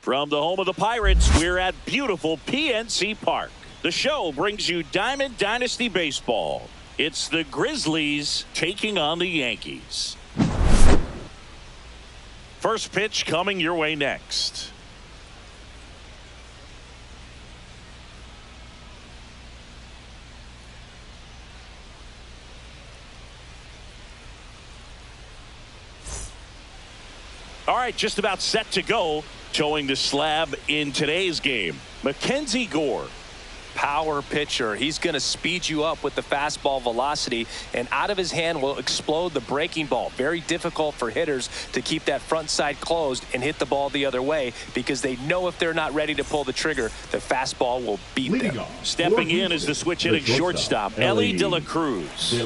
From the home of the Pirates, we're at beautiful PNC Park. The show brings you Diamond Dynasty Baseball. It's the Grizzlies taking on the Yankees. First pitch coming your way next. All right, just about set to go. Showing the slab in today's game, Mackenzie Gore. Power pitcher. He's going to speed you up with the fastball velocity, and out of his hand will explode the breaking ball. Very difficult for hitters to keep that front side closed and hit the ball the other way, because they know if they're not ready to pull the trigger, the fastball will beat them. Stepping in is the switch hitting shortstop, Elly De La Cruz.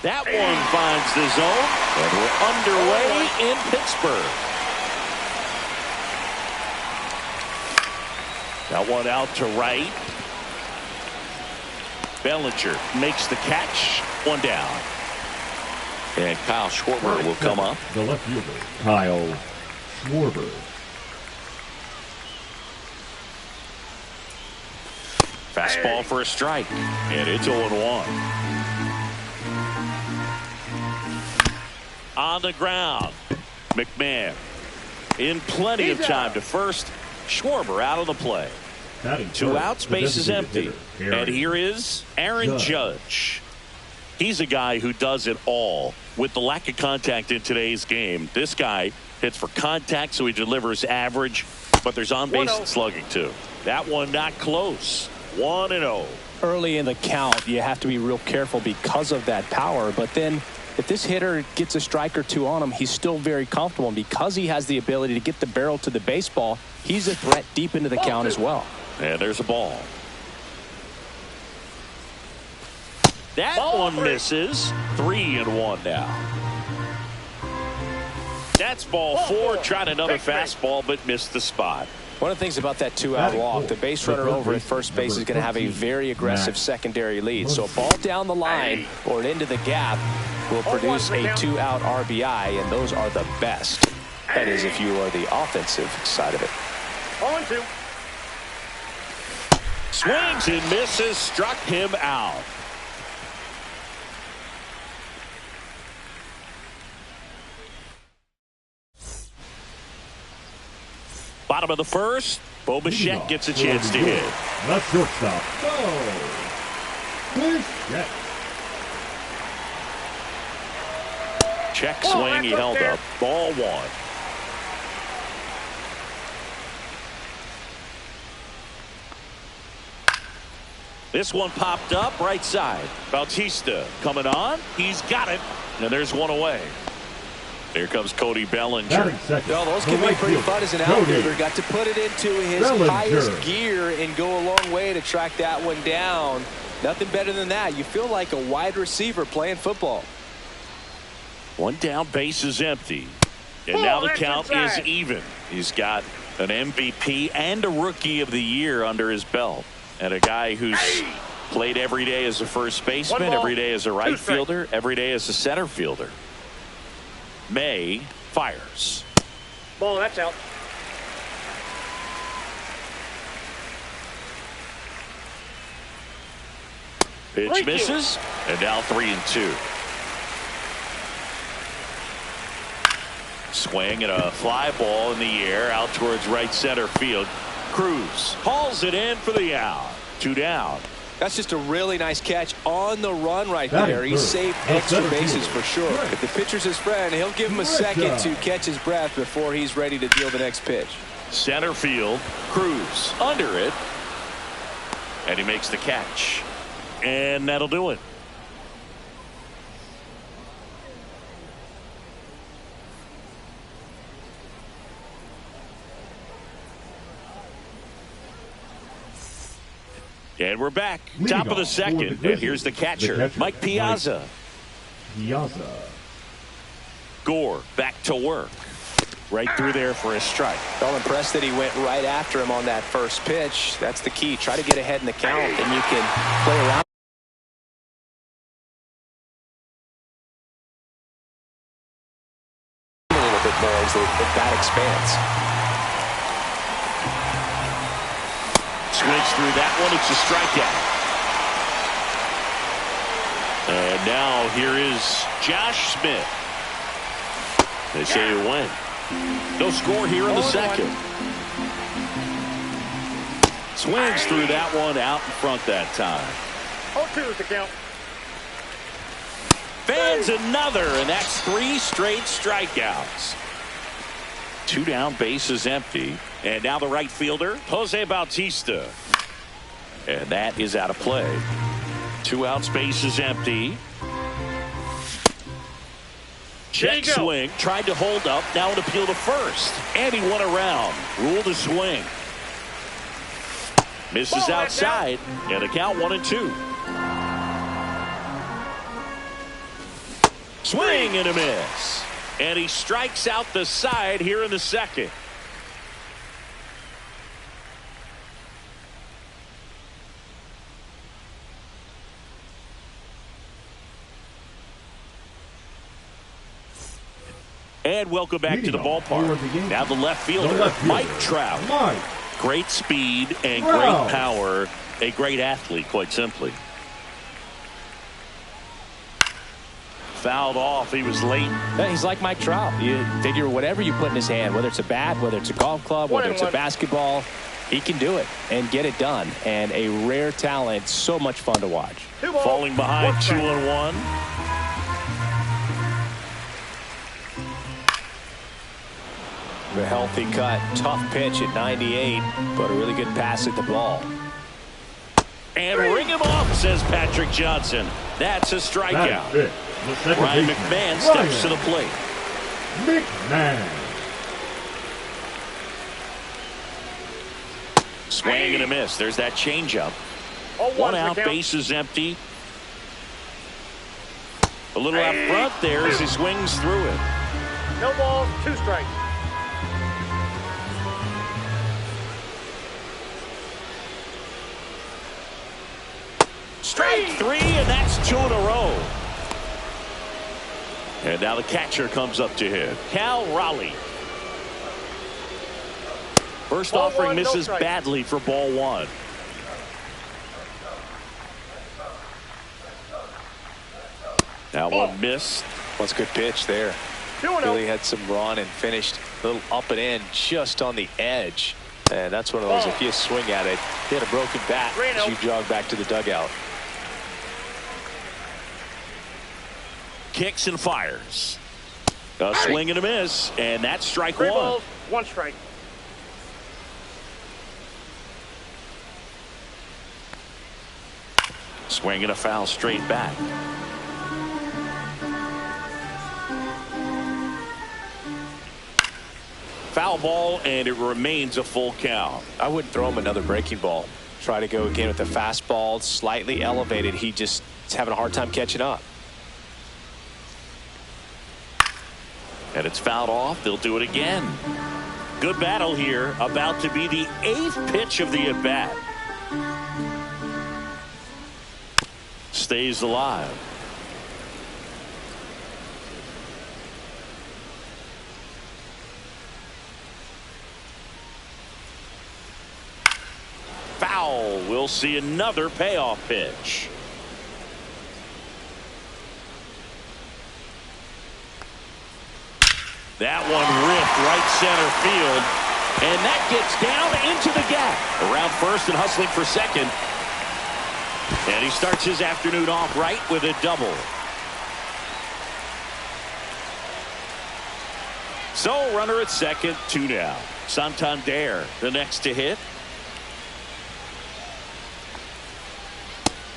That one finds the zone, and we're underway in Pittsburgh. That one out to right. Bellinger makes the catch. One down. And Kyle Schwarber will come up. The left fielder, Kyle Schwarber. Fastball for a strike, and it's 0-1. On the ground, McMahon in plenty of time to first. Schwarber out of the play. 2 outs, base is empty. And here is Aaron Judge. He's a guy who does it all. With the lack of contact in today's game, this guy hits for contact, so he delivers average, but there's on-base slugging too. That one not close. 1-0. Early in the count, you have to be real careful because of that power, but then if this hitter gets a strike or two on him, he's still very comfortable. And because he has the ability to get the barrel to the baseball, he's a threat deep into the count as well. And there's a ball. That one misses. 3-1 now. That's ball 4. Tried another fastball, but missed the spot. One of the things about that 2-out walk, the base runner over at first base is going to have a very aggressive secondary lead. So a ball down the line or into the gap will produce a 2-out RBI, and those are the best. That is, if you are the offensive side of it. 0-2. Swings and misses, struck him out. Bottom of the first, Bo Bichette gets a chance to hit. That's shortstop. Bichette. Check swing, he held up. Ball 1. This one popped up right side. Bautista coming on. He's got it. And there's one away. Here comes Cody Bellinger. Well, those can be pretty fun as an outfielder. Got to put it into his highest gear and go a long way to track that one down. Nothing better than that. You feel like a wide receiver playing football. One down, base is empty. And now the count is even. He's got an MVP and a Rookie of the Year under his belt. And a guy who's played every day as a first baseman, every day as a right fielder, every day as a center fielder. May fires. Ball, that's out. Pitch misses, and now 3-2. Swing and a fly ball in the air out towards right center field. Cruz hauls it in for the out. 2 down. That's just a really nice catch on the run right there. He saved extra bases for sure. If the pitcher's his friend, he'll give him a second to catch his breath before he's ready to deal the next pitch. Center field, Cruz under it, and he makes the catch. And that'll do it. And we're back. Top of the second. And here's the catcher, Mike Piazza. Gore back to work. Right through there for a strike. Well, impressed that he went right after him on that first pitch. That's the key. Try to get ahead in the count, and you can play around. as the bat expands. Swings through that one. It's a strikeout. And now here is Josh Smith. They say it went. No score here in the second. Swings through that one out in front that time. 0-2 is the count. Fans another, and that's 3 straight strikeouts. 2 down, bases empty. And now the right fielder, Jose Bautista. And that is out of play. 2 outs, bases empty. Check swing, tried to hold up, now an appeal to first. And he went around, ruled a swing. Misses outside, and the count 1-2. Swing and a miss. And he strikes out the side here in the second. And welcome back to the ballpark. Now the left fielder, Mike Trout. Great speed and great power. A great athlete, quite simply. Fouled off. He was late. He's like Mike Trout. You figure whatever you put in his hand, whether it's a bat, whether it's a golf club, whether it's a basketball, he can do it and get it done. And a rare talent, so much fun to watch. Falling behind 2-1. A healthy cut, tough pitch at 98, but a really good pass at the ball. And ring him off, says Patrick Johnson. That's a strikeout. Ryan McMahon steps to the plate. McMahon. Swing and a miss. There's that changeup. 1 out, bases empty. A little out front there as he swings through it. No balls, 2 strikes. Strike 3, and that's 2 in a row. And now the catcher comes up to him, Cal Raleigh. First offering misses badly for ball 1. Now one missed. What's a good pitch there. Really had some run and finished a little up and in just on the edge. And that's one of those, if you swing at it, hit a broken bat as you jog back to the dugout. Kicks and fires. A swing and a miss, and that's strike 1. 3 balls, 1 strike. Swing and a foul straight back. Foul ball, and it remains a full count. I wouldn't throw him another breaking ball. Try to go again with the fastball, slightly elevated. He just is having a hard time catching up. And it's fouled off. They'll do it again. Good battle here. About to be the 8th pitch of the at-bat. Stays alive. Foul. We'll see another payoff pitch. That one ripped right center field, and that gets down into the gap. Around first and hustling for second. And he starts his afternoon off right with a double. So runner at second, 2 down. Santander the next to hit.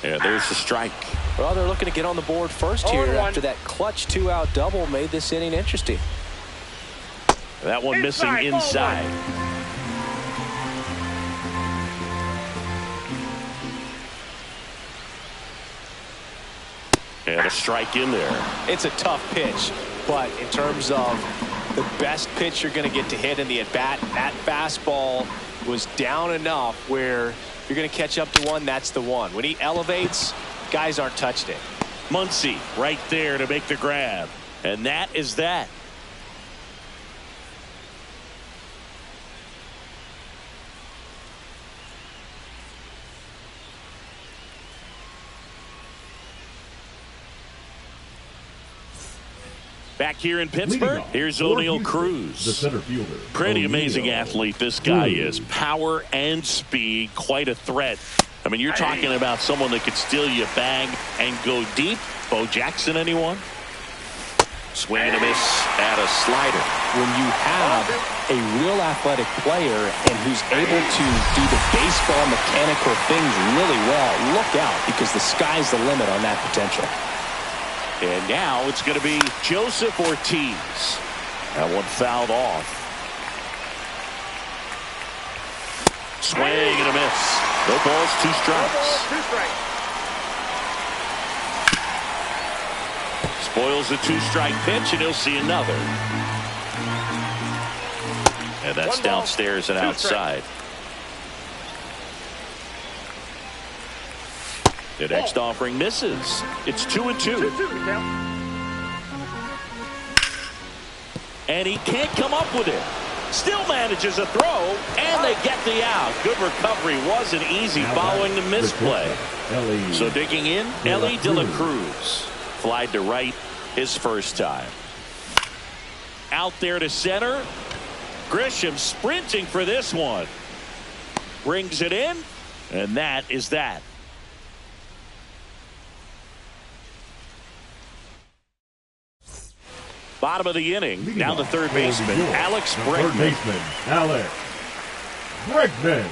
And there's the strike. Well, they're looking to get on the board first here after that clutch 2-out double made this inning interesting. That one missing inside. And a strike in there. It's a tough pitch, but in terms of the best pitch you're going to get to hit in the at-bat, that fastball was down enough where you're going to catch up to one, that's the one. When he elevates, guys aren't touching it. Muncy right there to make the grab. And that is that. Back here in Pittsburgh, here's O'Neal Cruz. The center fielder. Pretty amazing athlete this guy is. Power and speed, quite a threat. I mean, you're talking about someone that could steal you a bag and go deep. Bo Jackson, anyone? Swing and a miss at a slider. When you have a real athletic player and who's able to do the baseball mechanical things really well, look out, because the sky's the limit on that potential. And now it's going to be Joseph Ortiz. That one fouled off. Swing and a miss. No balls, 2 strikes. Spoils the 2-strike pitch, and he'll see another. And that's downstairs and outside. The next offering misses. It's 2-2. And he can't come up with it. Still manages a throw, and they get the out. Good recovery. Wasn't easy following the misplay. So digging in, Elly De La Cruz. Flied to right his first time. Out there to center. Grisham sprinting for this one. Brings it in, and that is that. Bottom of the inning. Now the third baseman, Alex Bregman. Third baseman, Alex Bregman.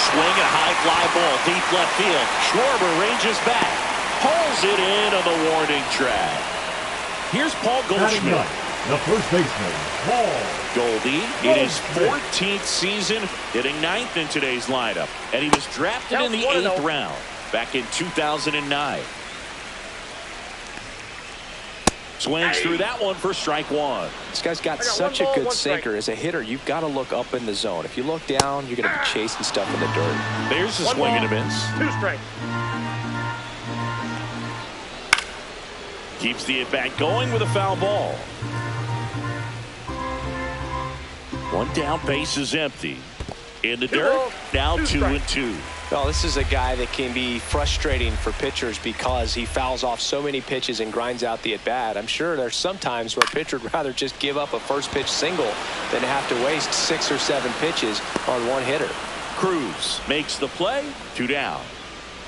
Swing and a high fly ball, deep left field. Schwarber ranges back, pulls it in on the warning track. Here's Paul Goldschmidt. The first baseman, Paul Goldie, in his 14th season, hitting 9th in today's lineup. And he was drafted in the 8th round back in 2009. Swings through that one for strike one. This guy's got such a good sinker. As a hitter, you've got to look up in the zone. If you look down, you're going to be chasing stuff in the dirt. There's the swing and a miss. 2 strikes. Keeps the at-bat going with a foul ball. One down, base is empty. In the dirt, now 2-2. Well, this is a guy that can be frustrating for pitchers because he fouls off so many pitches and grinds out the at-bat. I'm sure there's some times where a pitcher would rather just give up a first-pitch single than have to waste 6 or 7 pitches on one hitter. Cruz makes the play. 2 down.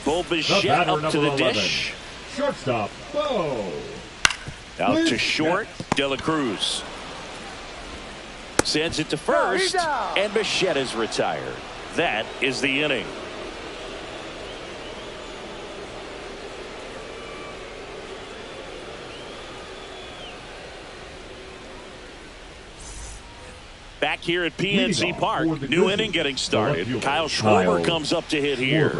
Bo Bichette up to the 11. dish. Shortstop, Bo. Out to short, De La Cruz. Sends it to first, and Bichette is retired. That is the inning. Back here at PNC Park, new inning getting started. Kyle Schwarber comes up to hit here.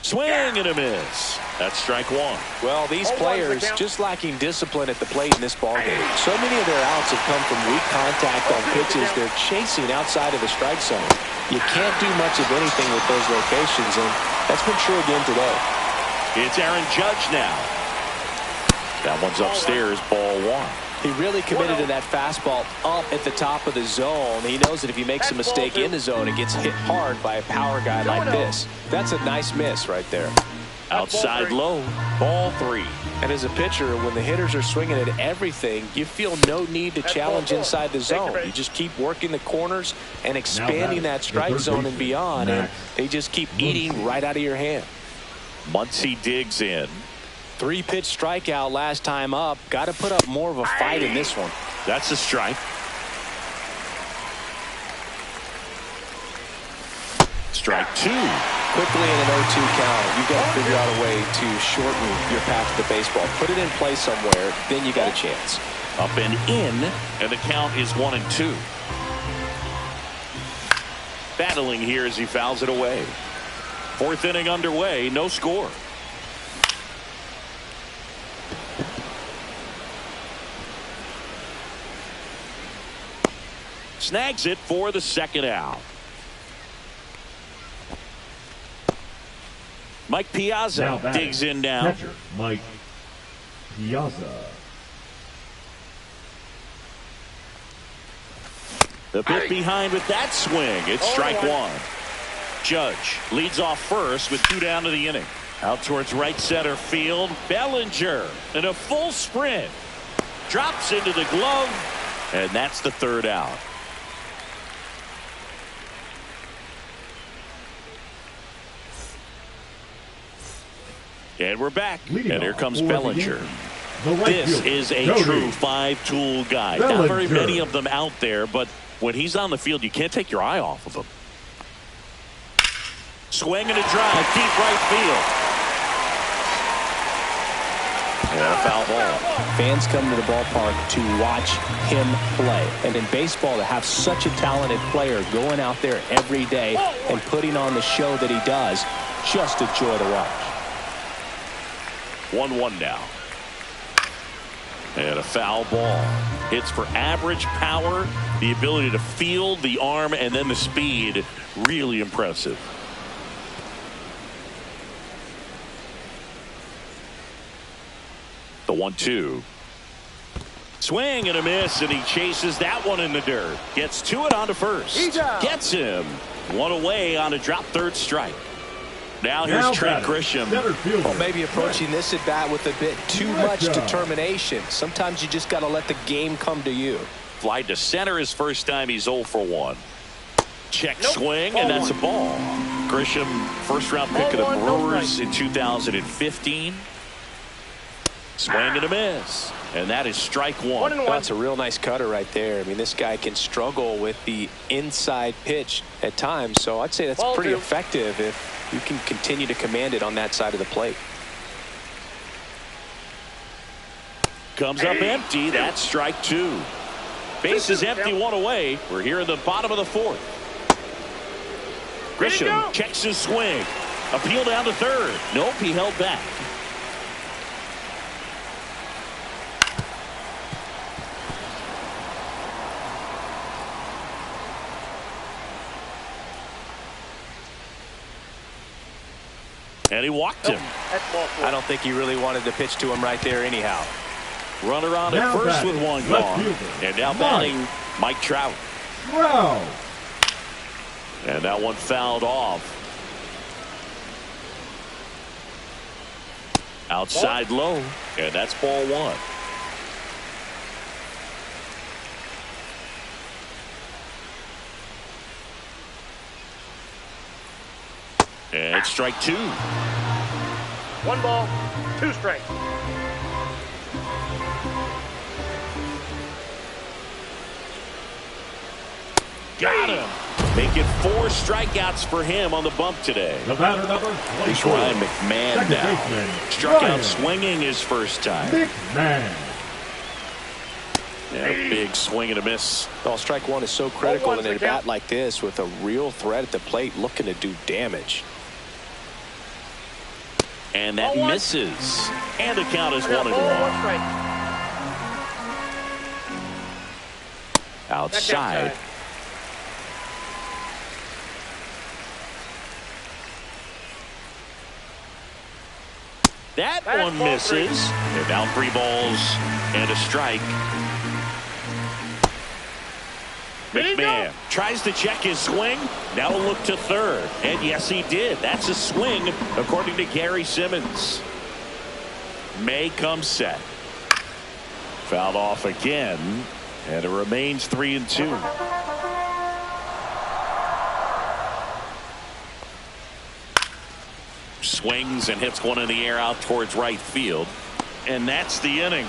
Swing and a miss. That's strike one. Well, these players just lacking discipline at the plate in this ballgame. So many of their outs have come from weak contact on pitches they're chasing outside of the strike zone. You can't do much of anything with those locations, and that's been true again today. It's Aaron Judge now. That one's upstairs, ball one. He really committed to that fastball up at the top of the zone. He knows that if he makes a mistake in the zone, it gets hit hard by a power guy like this. That's a nice miss right there. Outside low, ball 3. And as a pitcher, when the hitters are swinging at everything, you feel no need to challenge inside the zone. You just keep working the corners and expanding that strike zone and beyond, and they just keep eating right out of your hand. Muncy digs in. 3-pitch strikeout last time up. Got to put up more of a fight in this one. That's a strike. Strike 2. Quickly in an 0-2 count, you've got to figure out a way to shorten your path to the baseball. Put it in play somewhere, then you got a chance. Up and in, and the count is 1-2. Battling here as he fouls it away. 4th inning underway, no score. Snags it for the second out. Mike Piazza digs in now. Catcher, Mike Piazza. The bit behind with that swing. It's strike 1. Judge leads off first with 2 down to the inning. Out towards right center field. Bellinger in a full sprint. Drops into the glove. And that's the third out. And we're back. Leading and here comes off Bellinger. Right this fielder, is a Cody true five-tool guy. Bellinger. Not very many of them out there, but when he's on the field, you can't take your eye off of him. Swing and a drive, deep right field. And a foul ball. Fans come to the ballpark to watch him play. And in baseball, to have such a talented player going out there every day and putting on the show that he does, just a joy to watch. 1-1 now. And a foul ball. Hits for average power, the ability to field, the arm, and then the speed. Really impressive. The 1-2. Swing and a miss, and he chases that one in the dirt. Gets to it onto first. Gets him. One away on a drop third strike. Now here's Trent Grisham. Well, maybe approaching this at bat with a bit too much determination. Sometimes you just got to let the game come to you. Fly to center his first time. He's 0 for 1. Check swing, and that's a ball. Grisham, first round pick of the Brewers in 2015. Swing and a miss. And that is strike one. That's a real nice cutter right there. I mean, this guy can struggle with the inside pitch at times. So I'd say that's pretty effective if you can continue to command it on that side of the plate. Comes up empty. That's strike two. Base is empty, one away. We're here in the bottom of the fourth. Grisham checks his swing. Appeal down to third. Nope, he held back. And he walked him. I don't think he really wanted to pitch to him right there anyhow. Runner on at first with one gone. And now batting Mike Trout. Wow. And that one fouled off. Outside low. And that's ball one. And it's strike two. 1 ball, 2 strikes. Got him. Make it 4 strikeouts for him on the bump today. The batter number 24. It's Ryan McMahon now. Struck out swinging his first time. McMahon. And a big swing and a miss. Well, strike one is so critical in a bat like this with a real threat at the plate looking to do damage. And that misses. And the count is 1-1. Outside. That one misses. They're down 3 balls and a strike. McMahon tries to check his swing. Now look to third. And yes, he did. That's a swing, according to Gary Simmons. May comes set. Fouled off again. And it remains 3-2. Swings and hits one in the air out towards right field. And that's the inning.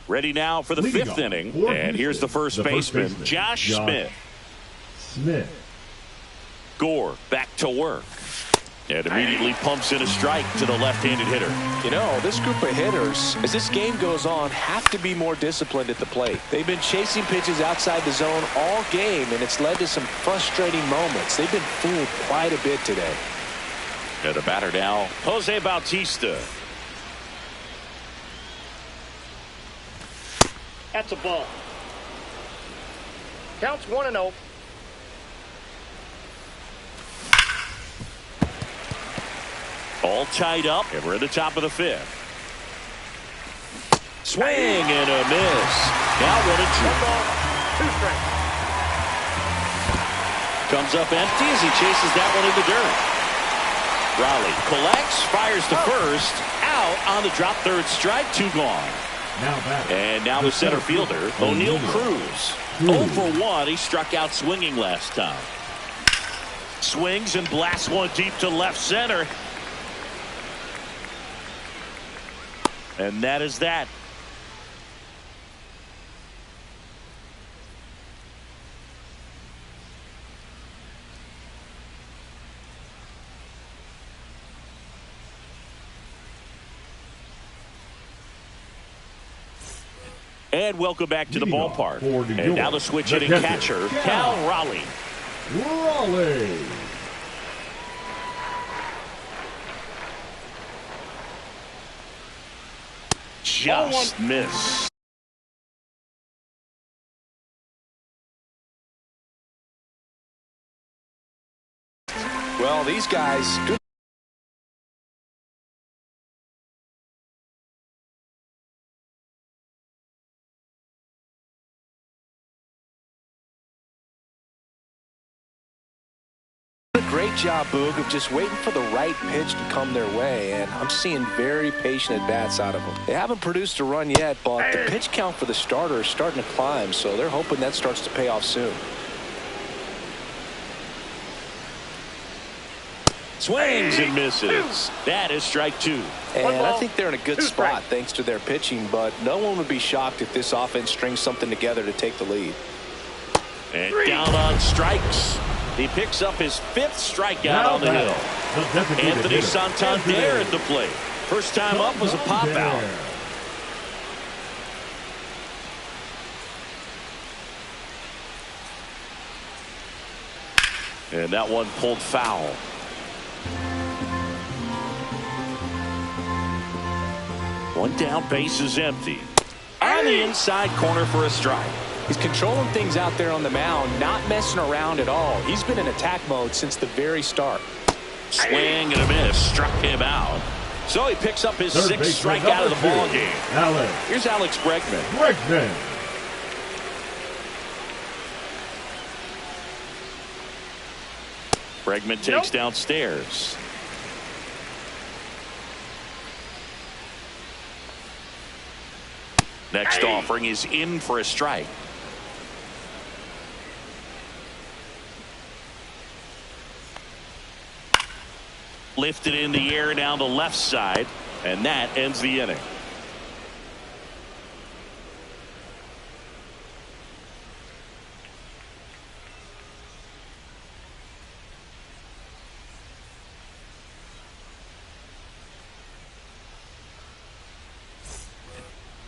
Ready now for the fifth inning. And here's the first baseman, Josh Smith. Gore back to work. And immediately pumps in a strike to the left-handed hitter. You know, this group of hitters, as this game goes on, have to be more disciplined at the plate. They've been chasing pitches outside the zone all game, and it's led to some frustrating moments. They've been fooled quite a bit today. And the batter now, Jose Bautista. That's a ball. Counts 1-0. All tied up, and we're at the top of the 5th. Swing and a miss. Now 1-2. 2 strikes. Comes up empty as he chases that one in the dirt. Raleigh collects, fires to first, out on the drop, 3rd strike, 2 gone. And now the center fielder, O'Neal Cruz. 0 for 1. He struck out swinging last time. Swings and blasts one deep to left center. And that is that. And welcome back to the ballpark. And now the switch hitting catcher, Cal Raleigh. Raleigh. Just missed. Well, these guys, good. Great job, Boog, of just waiting for the right pitch to come their way, and I'm seeing very patient at-bats out of them. They haven't produced a run yet, but the pitch count for the starter is starting to climb, so they're hoping that starts to pay off soon. Swings and misses. That is strike 2. And I think they're in a good spot thanks to their pitching, but no one would be shocked if this offense strings something together to take the lead. And down on strikes. He picks up his 5th strikeout on the hill. Anthony Santander at the plate. First time up was a pop out. And that one pulled foul. One down, base is empty. On the inside corner for a strike. He's controlling things out there on the mound, not messing around at all. He's been in attack mode since the very start. Swing and a miss, struck him out. So he picks up his 6th strikeout of the ball game. Here's Alex Bregman. Bregman takes downstairs. Next offering is in for a strike. Lifted in the air down the left side, and that ends the inning.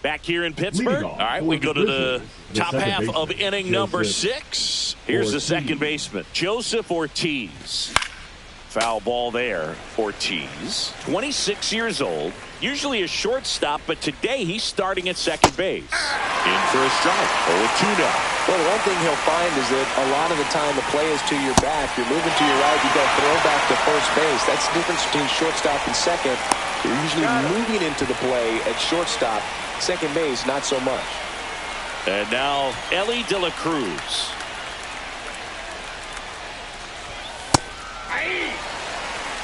Back here in Pittsburgh. All right, we go to the top half of inning number 6. Here's the second baseman, Joseph Ortiz. Foul ball there. Ortiz, 26 years old, usually a shortstop, but today he's starting at second base. In for a strike. 0-2 now. Well, the one thing he'll find is that a lot of the time the play is to your back. You're moving to your right, you go throw back to first base. That's the difference between shortstop and second. You're usually moving into the play at shortstop. Second base, not so much. And now Elly De La Cruz.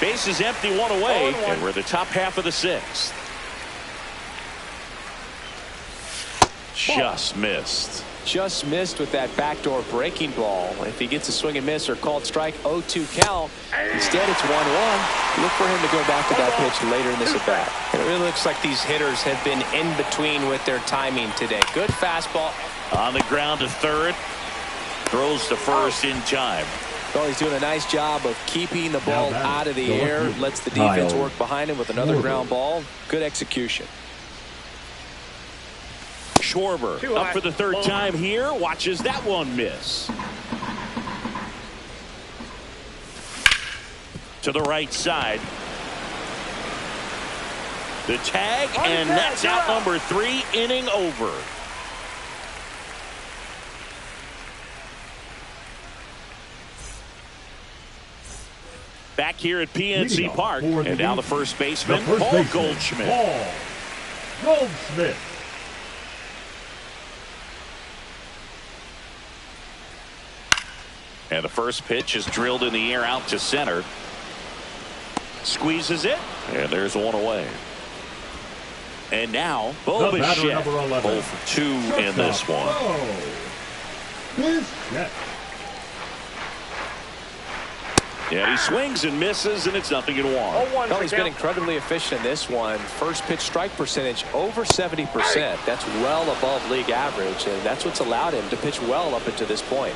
Base is empty, one away, and we're the top half of the 6th. Just missed. Just missed with that backdoor breaking ball. If he gets a swing and miss or called strike, 0-2 count. Instead, it's 1-1. Look for him to go back to that pitch later in this at bat. It really looks like these hitters have been in between with their timing today. Good fastball. On the ground to third. Throws to first in time. Well, he's doing a nice job of keeping the ball out of the air. Lets the defense work behind him with another ground ball. Good execution. Schwarber up for the 3rd time here. Watches that one miss. To the right side. The tag, and that's out number 3. Inning over. Back here at PNC Park, and now the first baseman, Paul Goldschmidt. Paul Goldschmidt. And the first pitch is drilled in the air out to center. Squeezes it, and there's one away. And now, Bo Bichette, 0 for 2 in this one. Bichette. Yeah, he swings and misses, and it's 0-1. Well, he's been incredibly efficient in this one. First pitch strike percentage over 70%. That's well above league average, and that's what's allowed him to pitch well up until this point.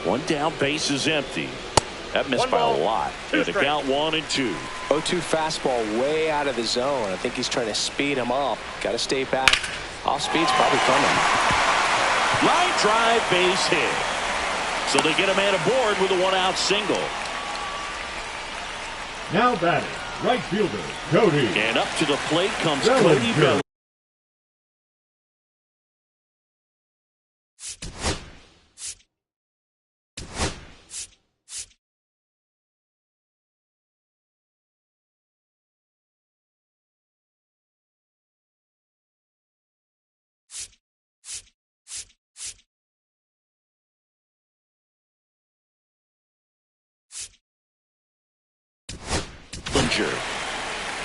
One down, base is empty. That missed by a lot. The count 1-2. 0-2 fastball way out of the zone. I think he's trying to speed him up. Got to stay back. Off speed's probably coming. Line drive, base hit. So they get a man aboard with a 1-out single. Now batting, right fielder, Cody. And up to the plate comes Cody Bellinger.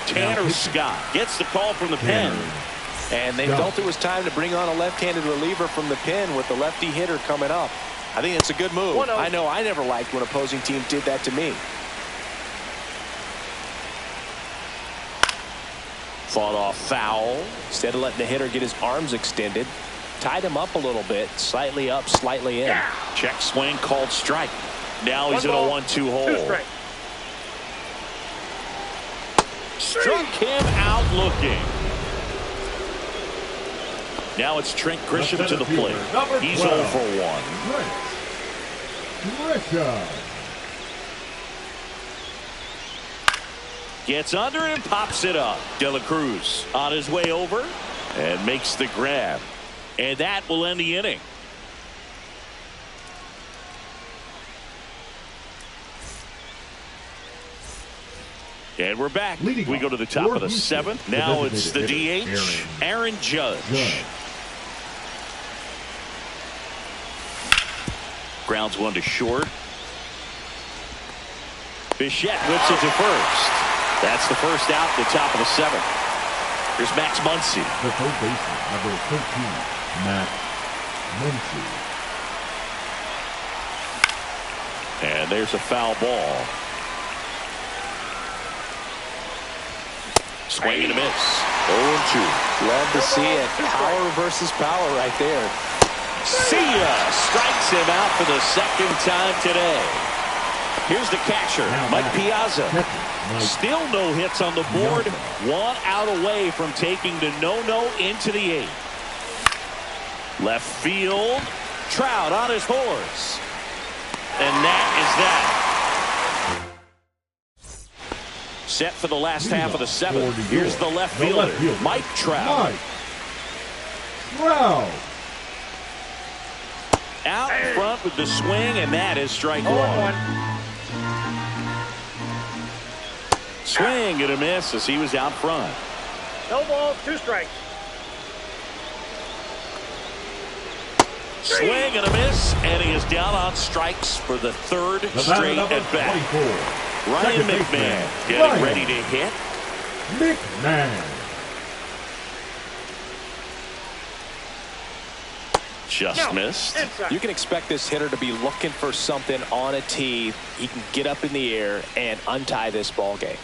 Tanner Scott gets the call from the pen. And they felt it was time to bring on a left-handed reliever from the pen with the lefty hitter coming up. I think it's a good move. I know I never liked when opposing teams did that to me. Fought off foul. Instead of letting the hitter get his arms extended, tied him up a little bit, slightly up, slightly in. Check swing, called strike. Now he's in a 1-2 hole. Struck him out looking. Now it's Trent Grisham to the plate. He's 0 for 1. Grisham. Gets under and pops it up. De La Cruz on his way over and makes the grab. And that will end the inning. And we're back. We go to the top of the 7th. Now it's the DH, Aaron Judge. Grounds 1 to short. Bichette whips it to first. That's the first out at the top of the 7th. Here's Max Muncy. The third baseman, number 13, Max Muncy. And there's a foul ball. Swing and a miss. 0-2. Love to see it. Power versus power right there. See ya. Strikes him out for the second time today. Here's the catcher, Mike Piazza. Still no hits on the board. 1 out away from taking the no-no into the 8th. Left field. Trout on his horse. And that is that. Set for the last half of the 7th. Here's the left fielder, Mike Trout. Out in front with the swing, and that is strike 1. Swing and a miss as he was out front. No balls, 2 strikes. Swing and a miss, and he is down on strikes for the 3rd straight at bat. Ryan McMahon getting ready to hit. McMahon. Just missed. You can expect this hitter to be looking for something on a tee. He can get up in the air and untie this ball game.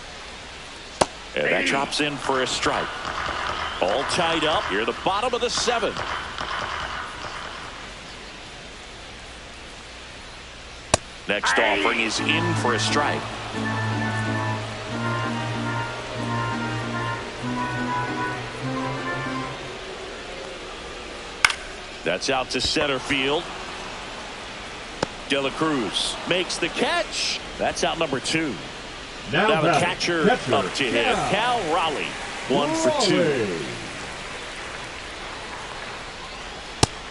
And that drops in for a strike. All tied up here at the bottom of the 7th. Next offering is in for a strike. That's out to center field. De La Cruz makes the catch. That's out number 2. Now the catcher up to hit. Cal Raleigh, 1 for 2.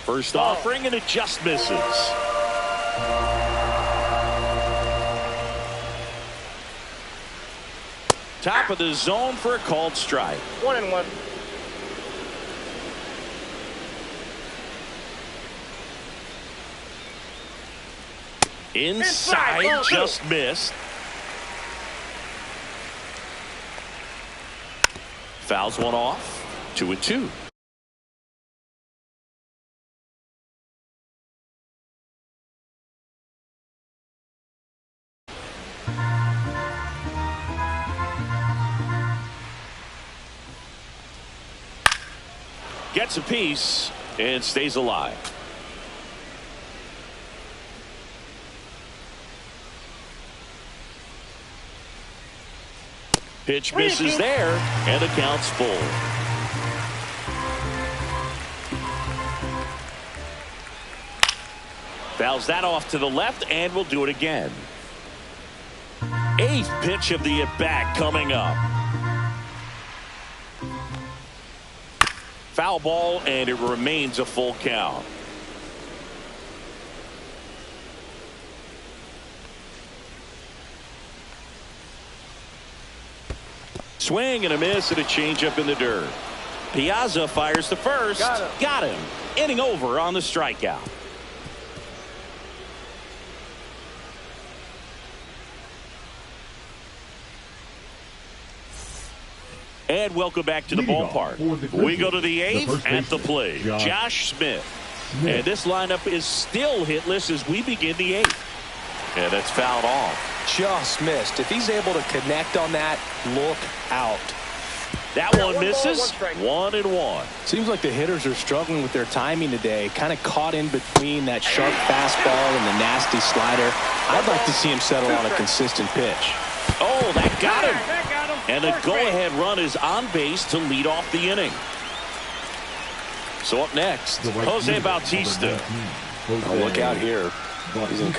First offering, and it just misses. Top of the zone for a called strike. 1-1. Inside, just missed. Fouls one off. 2-2. Gets a piece and stays alive. Pitch misses there, and the count's full. Fouls that off to the left, and will do it again. 8th pitch of the at-bat coming up. Foul ball, and it remains a full count. Swing and a miss and a changeup in the dirt. Piazza fires to first. Got him. Inning over on the strikeout. And welcome back to the ballpark. We go to the 8th at the plate. Josh Smith. And this lineup is still hitless as we begin the 8th. And that's fouled off. Just missed. If he's able to connect on that, look out. That one misses. 1-1. Seems like the hitters are struggling with their timing today. Kind of caught in between that sharp fastball and the nasty slider. I'd like to see him settle on a consistent pitch. Oh, that got him. And a go-ahead run is on base to lead off the inning. So up next, Jose Bautista. Oh, look out here. He's in.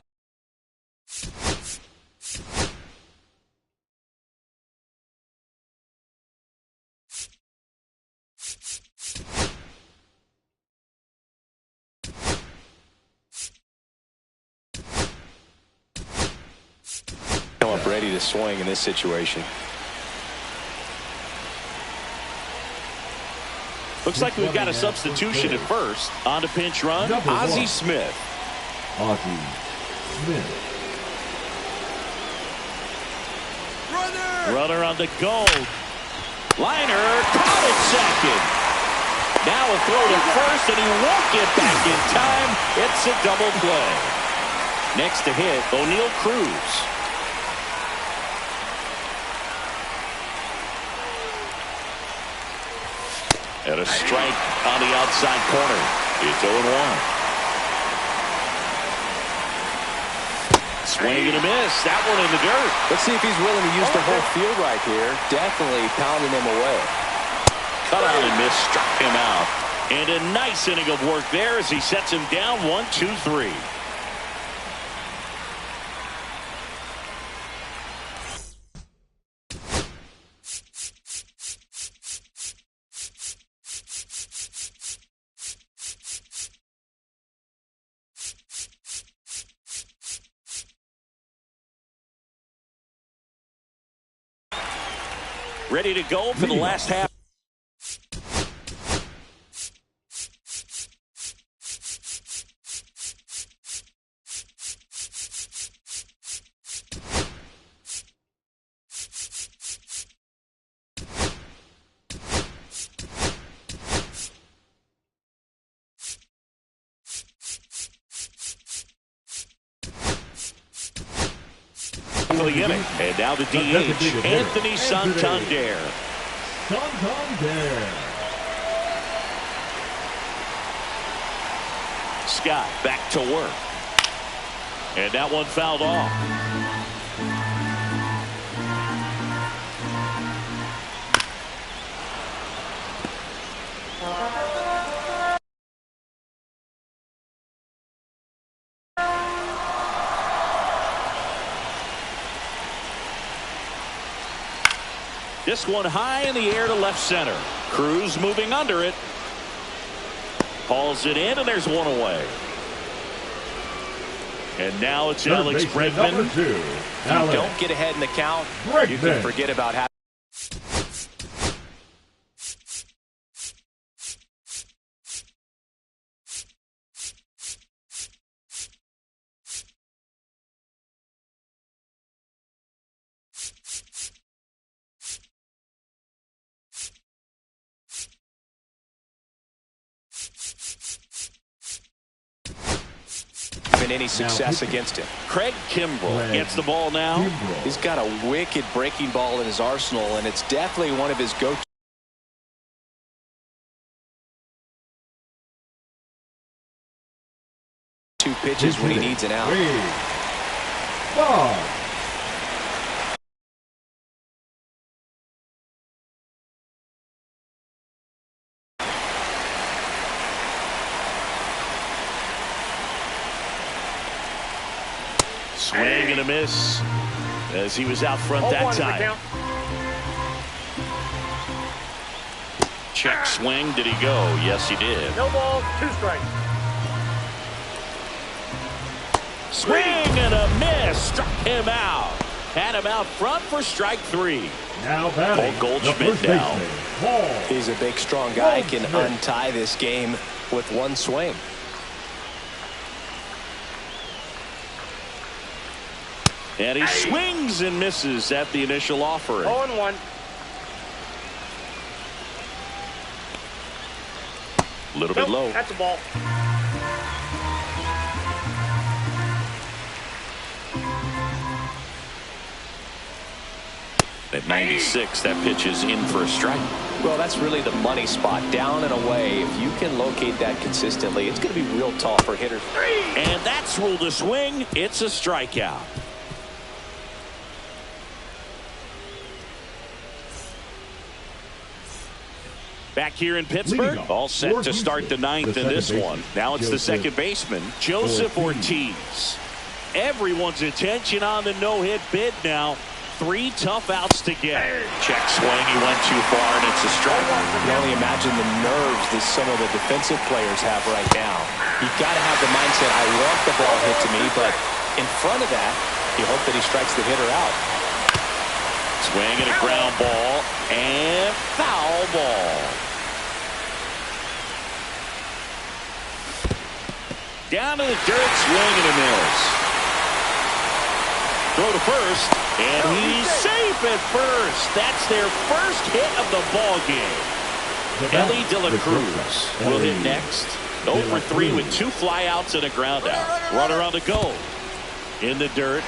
Come up ready to swing in this situation. Looks like we've got a substitution at first. On to pinch run, Ozzie Smith. Ozzie Smith. Runner on the go. Liner caught at second. Now a throw to first, and he won't get back in time. It's a double play. Next to hit, O'Neal Cruz. And a strike on the outside corner. It's 0-1. Swing and a miss. That one in the dirt. Let's see if he's willing to use the whole field right here. Definitely pounding him away. Cut out and miss. Struck him out. And a nice inning of work there as he sets him down 1-2-3. Ready to go for the last half. For the inning. And now the DH, Anthony Santander. Scott back to work. And that one fouled off. This one high in the air to left center. Cruz moving under it. Hauls it in, and there's one away. And now it's Alex Bregman. If you don't get ahead in the count, you can forget about having having any success against him. Craig Kimbrell gets the ball now. He's got a wicked breaking ball in his arsenal, and it's definitely one of his go-to. Two pitches when he needs an out. Swing and a miss as he was out front that time. Check swing. Did he go? Yes, he did. No balls, 2 strikes. Swing and a miss. Struck him out. Had him out front for strike 3. Now batting, Paul Goldschmidt down. He's a big, strong guy. Can untie this game with one swing. And he swings and misses at the initial offering. 0-1. A little bit low. That's a ball. At 96, that pitch is in for a strike. Well, that's really the money spot. Down and away. If you can locate that consistently, it's going to be real tough for hitters. And that's ruled a swing. It's a strikeout. Back here in Pittsburgh, all set to start the 9th in this one. Now it's the second baseman, Joseph Ortiz. Everyone's attention on the no-hit bid now. 3 tough outs to get. Check swing, he went too far, and it's a strike. You can only imagine the nerves that some of the defensive players have right now. You've got to have the mindset, I want the ball hit to me, but in front of that, you hope that he strikes the hitter out. Swing and a ground ball, and foul ball. Down to the dirt, swing and a miss. Throw to first, and he's safe at first. That's their first hit of the ball game. Elly De La Cruz will hit next. 0 for 3 with 2 flyouts and a ground out. Runner on the go. In the dirt.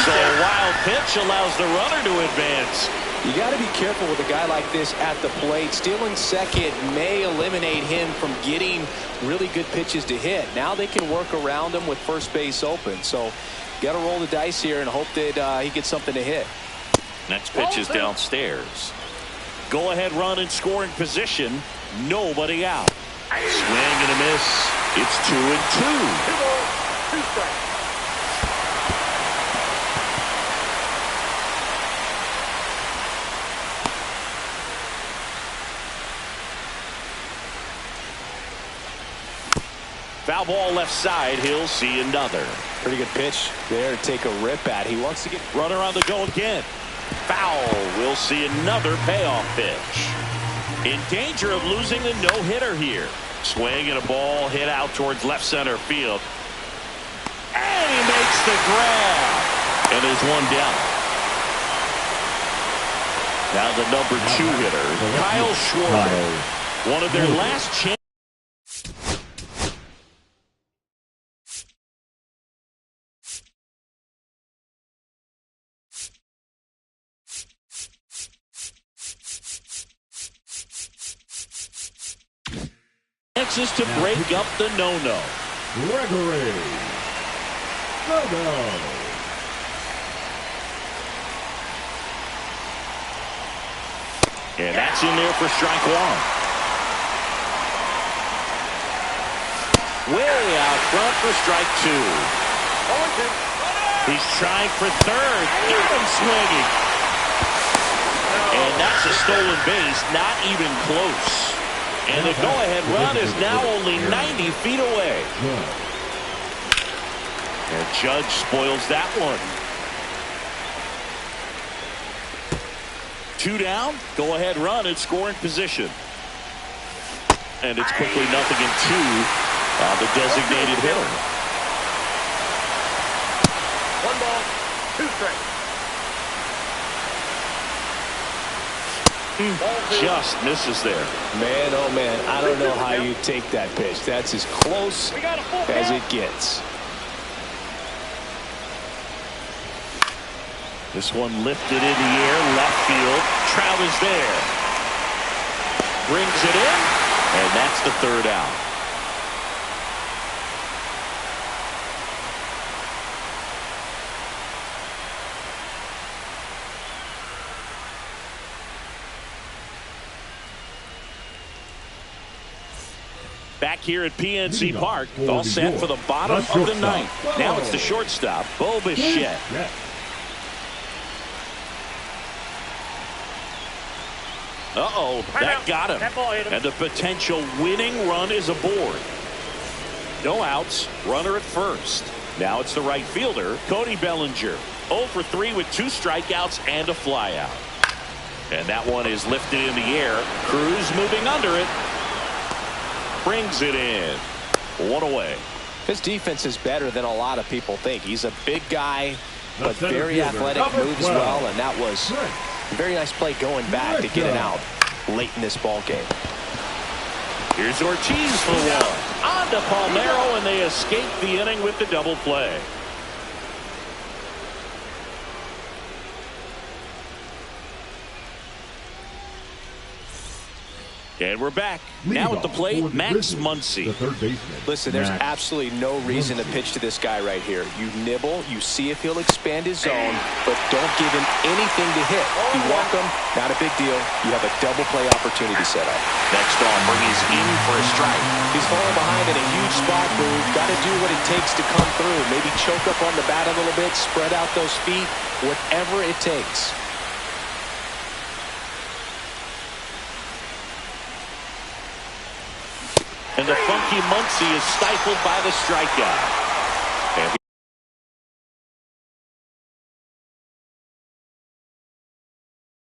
So a wild pitch allows the runner to advance. You got to be careful with a guy like this at the plate. Stealing second may eliminate him from getting really good pitches to hit. Now they can work around him with first base open. So got to roll the dice here and hope that he gets something to hit. Next pitch is downstairs. Go ahead run in scoring position. Nobody out. Swing and a miss. It's 2-2. 2 balls, 2 strikes. Foul ball left side. He'll see another. Pretty good pitch there to take a rip at. He wants to get runner on the go again. Foul. We'll see another payoff pitch. In danger of losing the no-hitter here. Swing and a ball hit out towards left center field. And he makes the grab. And there's one down. Now the number 2 hitter, Kyle Schwarber. One of their last chances. Chances to break up the no-no. Gregory Soto. And that's in there for strike 1. Way out front for strike 2. He's trying for third. Get him swinging. And that's a stolen base. Not even close. And the go-ahead run is now only 90 feet away. And Judge spoils that one. 2 down. Go-ahead run in scoring position. And it's quickly 0-2 on the designated hitter. 1 ball, 2 strikes. Just misses there. Man, oh man, I don't know how you take that pitch. That's as close as it gets. This one lifted in the air, left field. Trout is there. Brings it in, and that's the third out. Back here at PNC Park, all set for the bottom of the ninth. Now it's the shortstop, Bo Bichette. Uh-oh, that got him. And the potential winning run is aboard. No outs, runner at first. Now it's the right fielder, Cody Bellinger. 0 for 3 with 2 strikeouts and a flyout. And that one is lifted in the air. Cruz moving under it. Brings it in. 1 away. His defense is better than a lot of people think. He's a big guy, but very athletic, moves well, and that was a very nice play going back to get it out late in this ball game. Here's Ortiz for one. On to Palmeiro, and they escape the inning with the double play. And we're back. Now at the plate, Max Muncy. Listen, there's absolutely no reason to pitch to this guy right here. You nibble, you see if he'll expand his zone, but don't give him anything to hit. You walk him, not a big deal. You have a double play opportunity set up. Next offering is in for a strike. He's falling behind in a huge spot, Boog. Got to do what it takes to come through. Maybe choke up on the bat a little bit, spread out those feet, whatever it takes. And the funky Muncy is stifled by the strikeout. And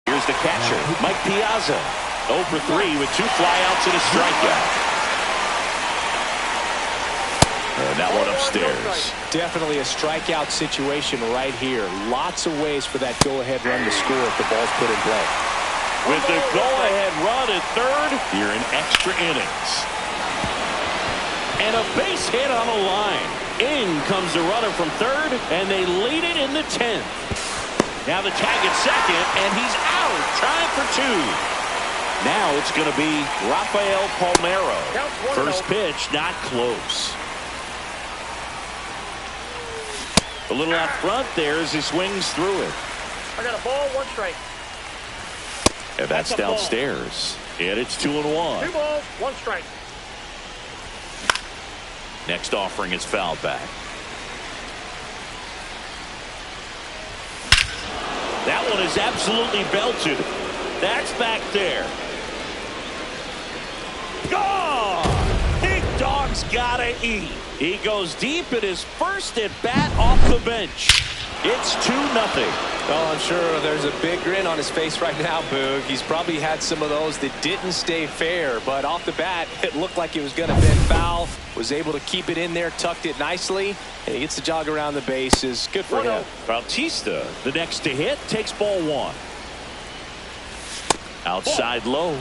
here's the catcher, Mike Piazza. 0 for 3 with 2 flyouts and a strikeout. And that one upstairs. Definitely a strikeout situation right here. Lots of ways for that go-ahead run to score if the ball's put in play. With the go-ahead run at third, you're in extra innings. And a base hit on the line. In comes the runner from third, and they lead it in the 10th. Now the tag at second, and he's out, trying for 2. Now it's going to be Rafael Palmeiro. First pitch, not close. A little out front there as he swings through it. I got a ball, 1 strike. And that's downstairs. And it's 2-1. 2 balls, 1 strike. Next offering is fouled back. That one is absolutely belted. That's back there. Gone! Big dog's gotta eat. He goes deep at his first at bat off the bench. It's 2-0. Oh, I'm sure there's a big grin on his face right now, Boog. He's probably had some of those that didn't stay fair, but off the bat, it looked like it was going to be foul. Was able to keep it in there, tucked it nicely, and he gets the jog around the bases. Good for him. Bautista, the next to hit, takes ball 1. Outside low.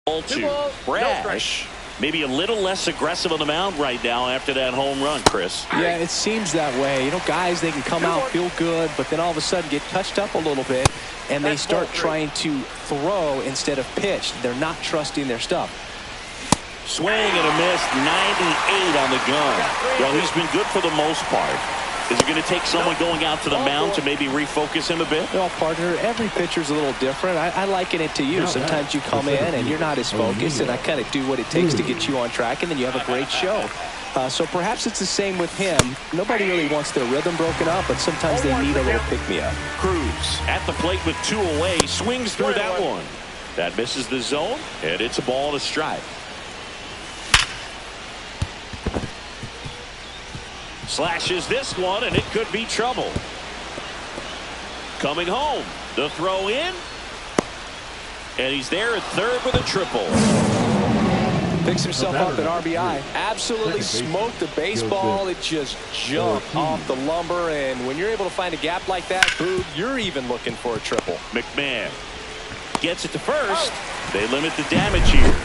Ball 2. Brash. Maybe a little less aggressive on the mound right now after that home run, Chris. Yeah, it seems that way. You know, guys, they can come out, feel good, but then all of a sudden get touched up a little bit, and they start trying to throw instead of pitch. They're not trusting their stuff. Swing and a miss, 98 on the gun. Well, he's been good for the most part. Is it going to take someone going out to the mound to maybe refocus him a bit? Well, partner, every pitcher's a little different. I liken it to you. Sometimes you come in and you're not as focused, and I kind of do what it takes to get you on track, and then you have a great show. So perhaps it's the same with him. Nobody really wants their rhythm broken up, but sometimes they need a little pick-me-up. Cruz at the plate with 2 away, swings through that one. That misses the zone, and it's a ball and a strike. Slashes this one, and it could be trouble. Coming home, the throw in, and he's there at third with a triple. Picks himself up an RBI. Absolutely smoked the baseball. It just jumped off the lumber. And when you're able to find a gap like that, Boog, you're even looking for a triple. McMahon gets it to first. They limit the damage here.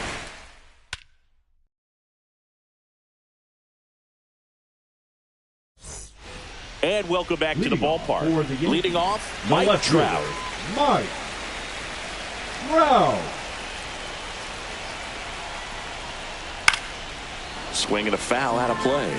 And welcome back to the ballpark. Leading off, Mike Trout. Mike Trout. Swing and a foul out of play.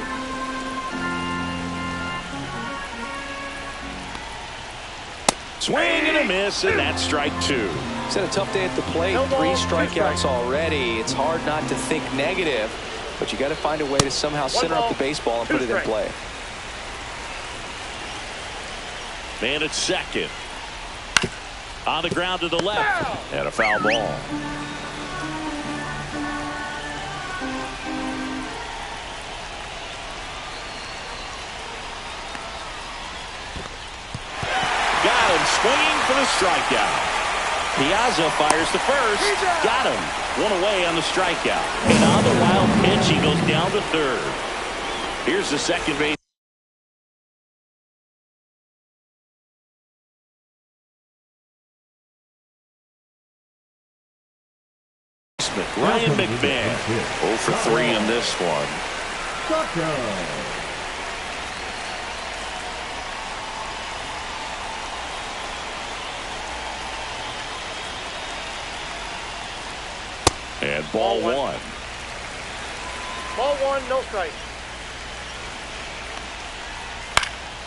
Swing and a miss, and that's strike two. He's had a tough day at the plate. 3 strikeouts already. It's hard not to think negative, but you got to find a way to somehow center up the baseball and put it in play. Man at second. On the ground to the left. And a foul ball. Got him swinging for the strikeout. Piazza fires to first. Got him. One away on the strikeout. And on the wild pitch, he goes down to third. Here's the second base. Ryan McMahon 0 for 3 in this one. And ball one. Ball one, no strike.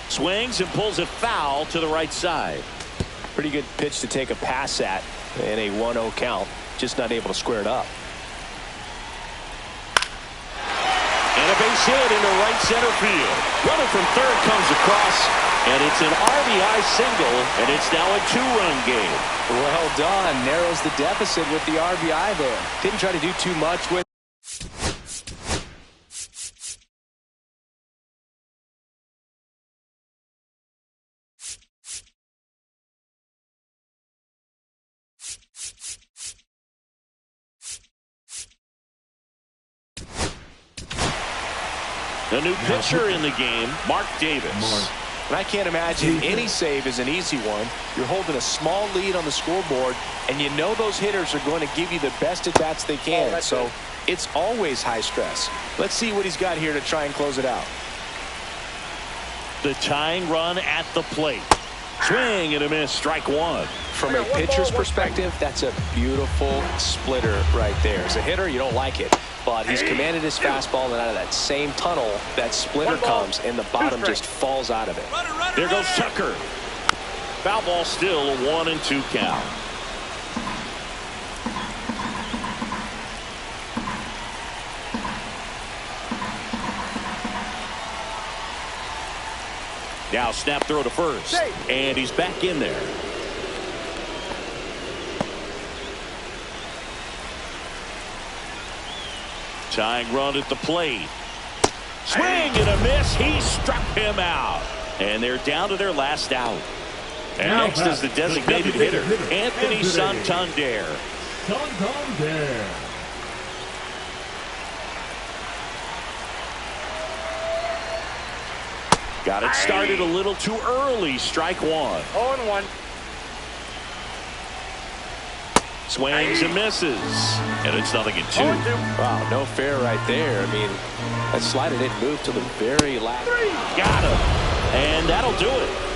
Swings and pulls it foul to the right side. Pretty good pitch to take a pass at in a 1-0 count. Just not able to square it up. And a base hit into right center field. Runner from third comes across, and it's an RBI single, and it's now a 2-run game. Well done. Narrows the deficit with the RBI there. Didn't try to do too much with. The new pitcher in the game, Mark Davis. And I can't imagine any save is an easy one. You're holding a small lead on the scoreboard, and you know those hitters are going to give you the best at-bats they can. So it's always high stress. Let's see what he's got here to try and close it out. The tying run at the plate. Swing and a miss, strike one. From a pitcher's perspective, that's a beautiful splitter right there. As a hitter, you don't like it. But he's commanded his fastball, and out of that same tunnel, that splitter comes, and the bottom just falls out of it. There goes Tucker. Foul ball still, a 1-2 count. Now snap throw to first, and he's back in there. Tying run at the plate. Swing and a miss. He struck him out. And they're down to their last out. And now next is the designated hitter, Anthony Santander. Santander. Got it started a little too early. Strike one. 0-1. Swings and misses. And it's 0-2. Wow, no fair right there. I mean, that slider didn't move till the very last. Got him. And that'll do it.